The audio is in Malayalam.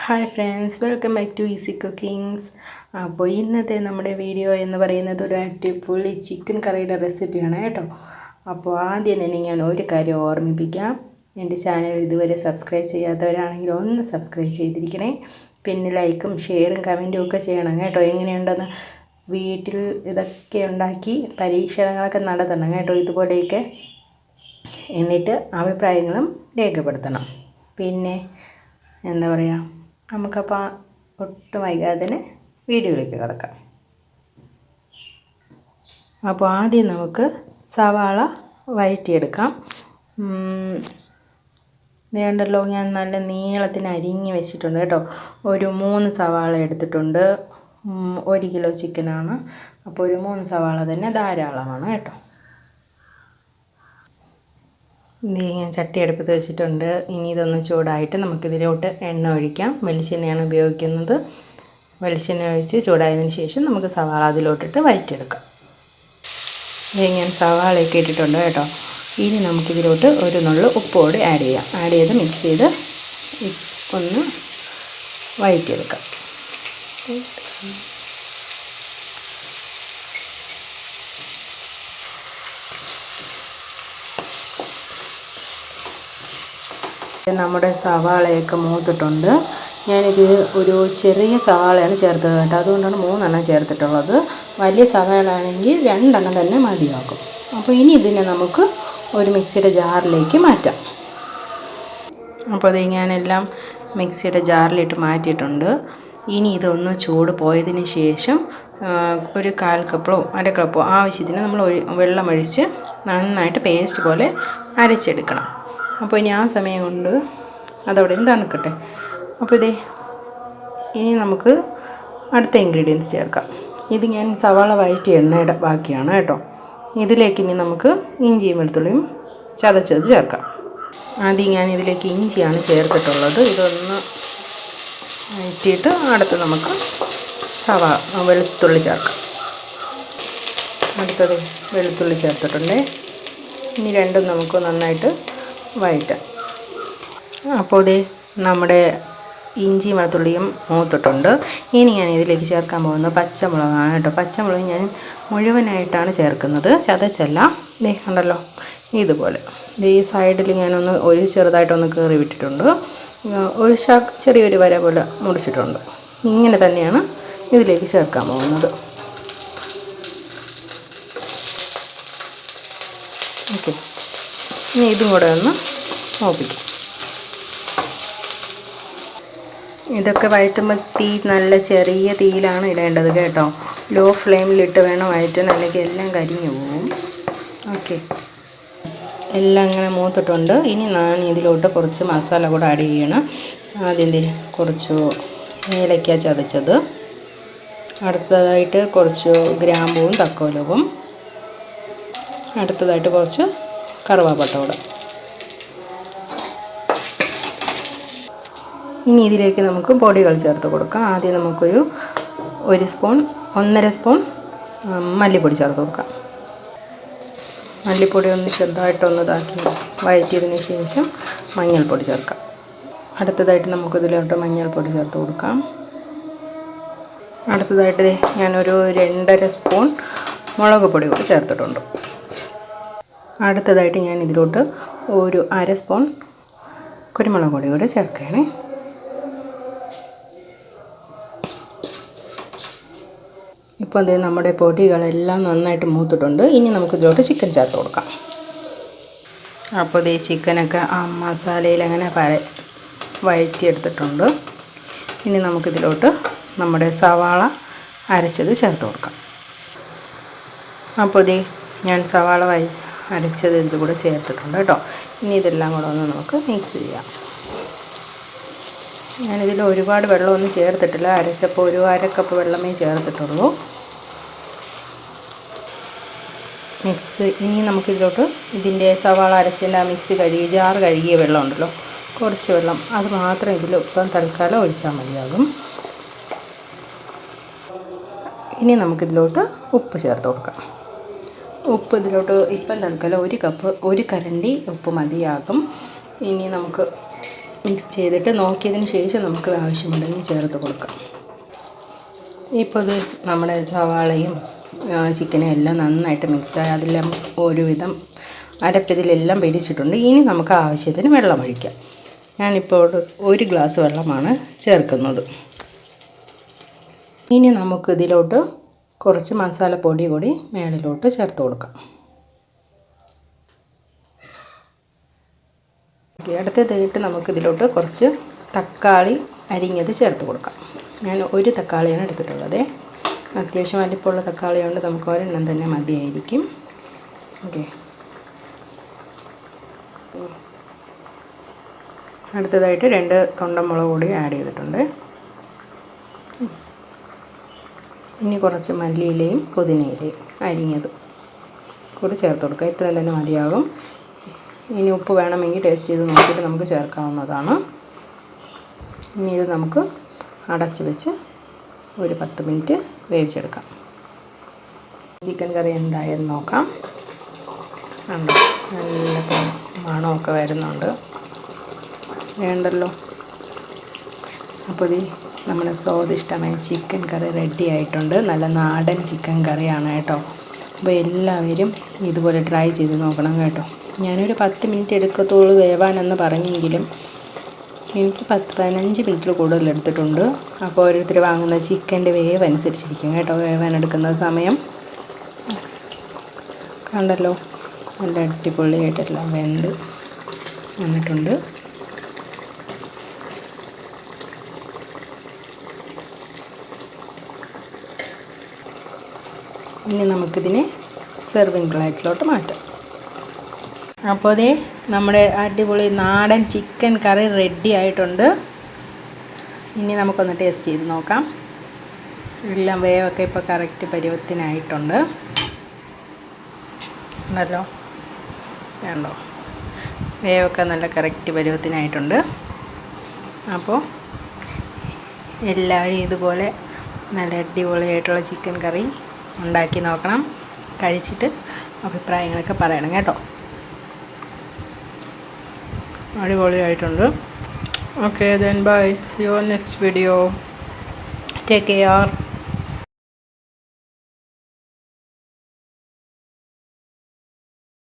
Hi friends, welcome back to easy cookings. അപ്പോൾ ഇന്നത്തെ നമ്മുടെ വീഡിയോ എന്ന് പറയുന്നത് ഒരു അടിപൊളി ചിക്കൻ കറിയുടെ റെസിപ്പിയാണ് കേട്ടോ. അപ്പോൾ ആദ്യം തന്നെ ഞാൻ ഒരു കാര്യം ഓർമ്മിപ്പിക്കാം. എൻ്റെ ചാനൽ ഇതുവരെ സബ്സ്ക്രൈബ് ചെയ്യാത്തവരാണെങ്കിൽ ഒന്ന് സബ്സ്ക്രൈബ് ചെയ്തിരിക്കണേ. പിന്നെ ലൈക്കും ഷെയറും കമൻറ്റും ഒക്കെ ചെയ്യണം കേട്ടോ. എങ്ങനെയുണ്ടെന്ന് വീട്ടിൽ ഇതൊക്കെ ഉണ്ടാക്കി പരീക്ഷണങ്ങളൊക്കെ നടത്തണം കേട്ടോ, ഇതുപോലെയൊക്കെ. എന്നിട്ട് അഭിപ്രായങ്ങളും രേഖപ്പെടുത്തണം. പിന്നെ എന്താ പറയുക, നമുക്കപ്പോൾ ഒട്ടും വൈകാതെ തന്നെ വീഡിയോയിലേക്ക് കിടക്കാം. അപ്പോൾ ആദ്യം നമുക്ക് സവാള വഴറ്റിയെടുക്കാം. വേണ്ടല്ലോ, ഞാൻ നല്ല നീളത്തിന് അരിഞ്ഞ് വെച്ചിട്ടുണ്ട് കേട്ടോ. ഒരു 3 സവാള എടുത്തിട്ടുണ്ട്. 1 കിലോ ചിക്കനാണ്, അപ്പോൾ ഒരു 3 സവാള തന്നെ ധാരാളമാണ് കേട്ടോ. ഞാൻ ചട്ടി അടുപ്പത്ത് വെച്ചിട്ടുണ്ട്. ഇനി ഇതൊന്ന് ചൂടായിട്ട് നമുക്കിതിലോട്ട് എണ്ണ ഒഴിക്കാം. വെളിച്ചെണ്ണയാണ് ഉപയോഗിക്കുന്നത്. വെളിച്ചെണ്ണ ഒഴിച്ച് ചൂടായതിന് ശേഷം നമുക്ക് സവാള അതിലോട്ടിട്ട് വഴറ്റിയെടുക്കാം. ഞാൻ സവാളയൊക്കെ ഇട്ടിട്ടുണ്ട് കേട്ടോ. ഇനി നമുക്കിതിലോട്ട് ഒരു നുള്ളു ഉപ്പോട് ആഡ് ചെയ്യാം. ആഡ് ചെയ്ത് മിക്സ് ചെയ്ത് ഒന്ന് വഴറ്റിയെടുക്കാം. നമ്മുടെ സവാളയൊക്കെ മൂത്തിട്ടുണ്ട്. ഞാനിത് ഒരു ചെറിയ സവാളയാണ് ചേർത്തത് കേട്ടോ, അതുകൊണ്ടാണ് 3 എണ്ണം ചേർത്തിട്ടുള്ളത്. വലിയ സവാള ആണെങ്കിൽ 2 എണ്ണം തന്നെ മതിയാകും. അപ്പോൾ ഇനി ഇതിനെ നമുക്ക് ഒരു മിക്സിയുടെ ജാറിലേക്ക് മാറ്റാം. അപ്പോൾ അത് ഞാനെല്ലാം മിക്സിയുടെ ജാറിലിട്ട് മാറ്റിയിട്ടുണ്ട്. ഇനി ഇതൊന്ന് ചൂട് പോയതിന് ശേഷം ഒരു 1/4 കപ്പോ 1/2 കപ്പോ ആവശ്യത്തിന് നമ്മൾ വെള്ളമൊഴിച്ച് നന്നായിട്ട് പേസ്റ്റ് പോലെ അരച്ചെടുക്കണം. അപ്പോൾ ഇനി ആ സമയം കൊണ്ട് അതവിടെ തണുക്കട്ടെ. അപ്പോൾ ഇനി നമുക്ക് അടുത്ത ഇൻഗ്രീഡിയൻസ് ചേർക്കാം. ഇത് ഞാൻ സവാള വഴറ്റിയ എണ്ണയുടെ ബാക്കിയാണ് കേട്ടോ. ഇതിലേക്ക് ഇനി നമുക്ക് ഇഞ്ചിയും വെളുത്തുള്ളിയും ചതച്ചത് ചേർക്കാം. ആദ്യം ഞാൻ ഇതിലേക്ക് ഇഞ്ചിയാണ് ചേർത്തിട്ടുള്ളത്. ഇതൊന്ന് വഴറ്റിയിട്ട് അടുത്ത് നമുക്ക് വെളുത്തുള്ളി ചേർക്കാം. അടുത്തത് വെളുത്തുള്ളി ചേർത്തിട്ടുണ്ട്. ഇനി രണ്ടും നമുക്ക് നന്നായിട്ട് വഴറ്റാം. അപ്പോൾ നമ്മുടെ ഇഞ്ചിയും വെളുത്തുള്ളിയും മൂത്തിട്ടുണ്ട്. ഇനി ഞാൻ ഇതിലേക്ക് ചേർക്കാൻ പോകുന്നത് പച്ചമുളകാണ് കേട്ടോ. പച്ചമുളക് ഞാൻ മുഴുവനായിട്ടാണ് ചേർക്കുന്നത്, ചതച്ചല്ല. കണ്ടല്ലോ, ഇതുപോലെ ഈ സൈഡിൽ ഞാനൊന്ന് ചെറുതായിട്ടൊന്ന് കീറി വിട്ടിട്ടുണ്ട്. ഒരു ചെറിയൊരു വര പോലെ മുറിച്ചിട്ടുണ്ട്. ഇങ്ങനെ തന്നെയാണ് ഇതിലേക്ക് ചേർക്കാൻ പോകുന്നത്. ഓക്കെ, ഇനി ഇതും കൂടെ ഒന്ന് മൂപ്പിക്കാം. ഇതൊക്കെ വഴറ്റുമ്പോൾ നല്ല ചെറിയ തീയിലാണ് ഇടേണ്ടത് കേട്ടോ. ലോ ഫ്ലെയിമിലിട്ട് വേണം വഴറ്റാൻ, അല്ലെങ്കിൽ എല്ലാം കരിഞ്ഞു പോകും. ഓക്കെ, എല്ലാം ഇങ്ങനെ മൂത്തിട്ടുണ്ട്. ഇനി ഞാൻ ഇതിലോട്ട് കുറച്ച് മസാല കൂടെ ആഡ് ചെയ്യണം. ആദ്യം കുറച്ച് ഏലക്ക ചതച്ചത്, അടുത്തതായിട്ട് കുറച്ച് ഗ്രാമ്പൂവും തക്കോലവും, അടുത്തതായിട്ട് കുറച്ച് കറുവാപ്പട്ട കൂടെ. ഇനി ഇതിലേക്ക് നമുക്ക് പൊടികൾ ചേർത്ത് കൊടുക്കാം. ആദ്യം നമുക്കൊരു 1 സ്പൂൺ മല്ലിപ്പൊടി ചേർത്ത് കൊടുക്കാം. മല്ലിപ്പൊടി ഒന്ന് ചെറുതായിട്ടൊന്ന് ഇതാക്കി വഴറ്റിയതിന് ശേഷം മഞ്ഞൾപ്പൊടി ചേർക്കാം. അടുത്തതായിട്ട് നമുക്കിതിലോട്ട് മഞ്ഞൾപ്പൊടി ചേർത്ത് കൊടുക്കാം. അടുത്തതായിട്ട് ഞാനൊരു 2.5 സ്പൂൺ മുളക് പൊടി കൂടി ചേർത്തിട്ടുണ്ട്. അടുത്തതായിട്ട് ഞാൻ ഇതിലോട്ട് ഒരു 1/2 സ്പൂൺ കുരുമുളക് പൊടി കൂടി ചേർക്കുകയാണേ. ഇപ്പോൾ നമ്മുടെ പൊടികളെല്ലാം നന്നായിട്ട് മൂത്തിട്ടുണ്ട്. ഇനി നമുക്കിതിലോട്ട് ചിക്കൻ ചേർത്ത് കൊടുക്കാം. അപ്പോൾ ചിക്കനൊക്കെ ആ മസാലയിൽ അങ്ങനെ വഴറ്റിയെടുത്തിട്ടുണ്ട്. ഇനി നമുക്കിതിലോട്ട് നമ്മുടെ സവാള അരച്ചത് ചേർത്ത് കൊടുക്കാം. അപ്പോൾ ഞാൻ സവാള അരച്ചത് ഇത് കൂടെ ചേർത്തിട്ടുണ്ട് കേട്ടോ. ഇനി ഇതെല്ലാം കൂടെ ഒന്ന് നമുക്ക് മിക്സ് ചെയ്യാം. ഞാനിതിൽ ഒരുപാട് വെള്ളമൊന്നും ചേർത്തിട്ടില്ല. അരച്ചപ്പോൾ ഒരു 1/2 കപ്പ് വെള്ളമേ ചേർത്തിട്ടുള്ളൂ. ഇനി നമുക്കിതിലോട്ട് ഇതിൻ്റെ സവാള അരച്ചതിൻ്റെ ആ ജാറ് കഴുകിയ വെള്ളം ഉണ്ടല്ലോ, കുറച്ച് വെള്ളം, അത് മാത്രം ഇതിൽ തൽക്കാലം ഒഴിച്ചാൽ മതിയാകും. ഇനി നമുക്കിതിലോട്ട് ഉപ്പ് ചേർത്ത് കൊടുക്കാം. ഉപ്പ് ഇതിലോട്ട് തൽക്കാലം 1 കരണ്ടി ഉപ്പ് മതിയാകും. ഇനി നമുക്ക് മിക്സ് ചെയ്തിട്ട് നോക്കിയതിന് ശേഷം നമുക്ക് ആവശ്യമുണ്ടെങ്കിൽ ചേർത്ത് കൊടുക്കാം. ഇപ്പോൾ ഇത് നമ്മുടെ സവാളയും ചിക്കനും എല്ലാം നന്നായിട്ട് മിക്സായി അതെല്ലാം ഒരുവിധം അരപ്പിതിലെല്ലാം പിടിച്ചിട്ടുണ്ട്. ഇനി നമുക്ക് ആവശ്യത്തിന് വെള്ളം ഒഴിക്കാം. ഞാനിപ്പോൾ 1 ഗ്ലാസ് വെള്ളമാണ് ചേർക്കുന്നത്. ഇനി നമുക്ക് ഇതിലോട്ട് കുറച്ച് മസാലപ്പൊടി കൂടി മേളിലോട്ട് ചേർത്ത് കൊടുക്കാം. അടുത്തതായിട്ട് നമുക്കിതിലോട്ട് കുറച്ച് തക്കാളി അരിഞ്ഞത് ചേർത്ത് കൊടുക്കാം. ഞാൻ 1 തക്കാളിയാണ് എടുത്തിട്ടുള്ളത്. അത്യാവശ്യം വലിപ്പമുള്ള തക്കാളി കൊണ്ട് നമുക്ക് ഒരെണ്ണം തന്നെ മതിയായിരിക്കും. ഓക്കെ. അടുത്തതായിട്ട് 2 തൊണ്ടമുളക് കൂടി ആഡ് ചെയ്തിട്ടുണ്ട്. ഇനി കുറച്ച് മല്ലിയിലയും പുതിനയിലയും അരിഞ്ഞത് കൂടി ചേർത്ത് കൊടുക്കുക. ഇത്രയും തന്നെ മതിയാകും. ഇനി ഉപ്പ് വേണമെങ്കിൽ ടേസ്റ്റ് ചെയ്ത് നോക്കിയിട്ട് നമുക്ക് ചേർക്കാവുന്നതാണ്. ഇനി ഇത് നമുക്ക് അടച്ച് വെച്ച് ഒരു 10 മിനിറ്റ് വേവിച്ചെടുക്കാം. ചിക്കൻ കറി എന്തായെന്ന് നോക്കാം. ഉണ്ട്, നല്ല മണമൊക്കെ വരുന്നുണ്ട്. വേണ്ടല്ലോ. അപ്പോൾ നമ്മുടെ സ്വാദിഷ്ടമായ ചിക്കൻ കറി റെഡി ആയിട്ടുണ്ട്. നല്ല നാടൻ ചിക്കൻ കറിയാണ് കേട്ടോ. അപ്പോൾ എല്ലാവരും ഇതുപോലെ ട്രൈ ചെയ്ത് നോക്കണം കേട്ടോ. ഞാനൊരു 10 മിനിറ്റ് എടുക്കത്തുള്ളൂ വേവാനെന്ന് പറഞ്ഞെങ്കിലും എനിക്ക് 10-15 മിനിറ്റിൽ കൂടുതൽ എടുത്തിട്ടുണ്ട്. അപ്പോൾ ഓരോരുത്തർ വാങ്ങുന്ന ചിക്കൻ്റെ വേവ് അനുസരിച്ചിരിക്കും കേട്ടോ വേവാനെടുക്കുന്ന സമയം. കണ്ടല്ലോ, നല്ല അടിപൊളിയായിട്ടെല്ലാം വെന്ത് വന്നിട്ടുണ്ട്. ഇനി നമുക്കിതിനെ സെർവിങ് പ്ലേറ്റിലോട്ട് മാറ്റാം. അപ്പോൾ നമ്മുടെ അടിപൊളി നാടൻ ചിക്കൻ കറി റെഡി ആയിട്ടുണ്ട്. ഇനി നമുക്കൊന്ന് ടേസ്റ്റ് ചെയ്ത് നോക്കാം. എല്ലാം വേവൊക്കെ ഇപ്പോൾ കറക്റ്റ് പരുവത്തിനായിട്ടുണ്ട്. ഉണ്ടല്ലോ, വേണ്ടോ, വേവൊക്കെ നല്ല കറക്റ്റ് പരുവത്തിനായിട്ടുണ്ട്. അപ്പോൾ എല്ലാവരും ഇതുപോലെ നല്ല അടിപൊളിയായിട്ടുള്ള ചിക്കൻ കറി ഉണ്ടാക്കി നോക്കണം. കഴിച്ചിട്ട് അഭിപ്രായങ്ങളൊക്കെ പറയണം കേട്ടോ. അടിപൊളിയായിട്ടുണ്ട്. Okay, then bye. See you on next video. Take care.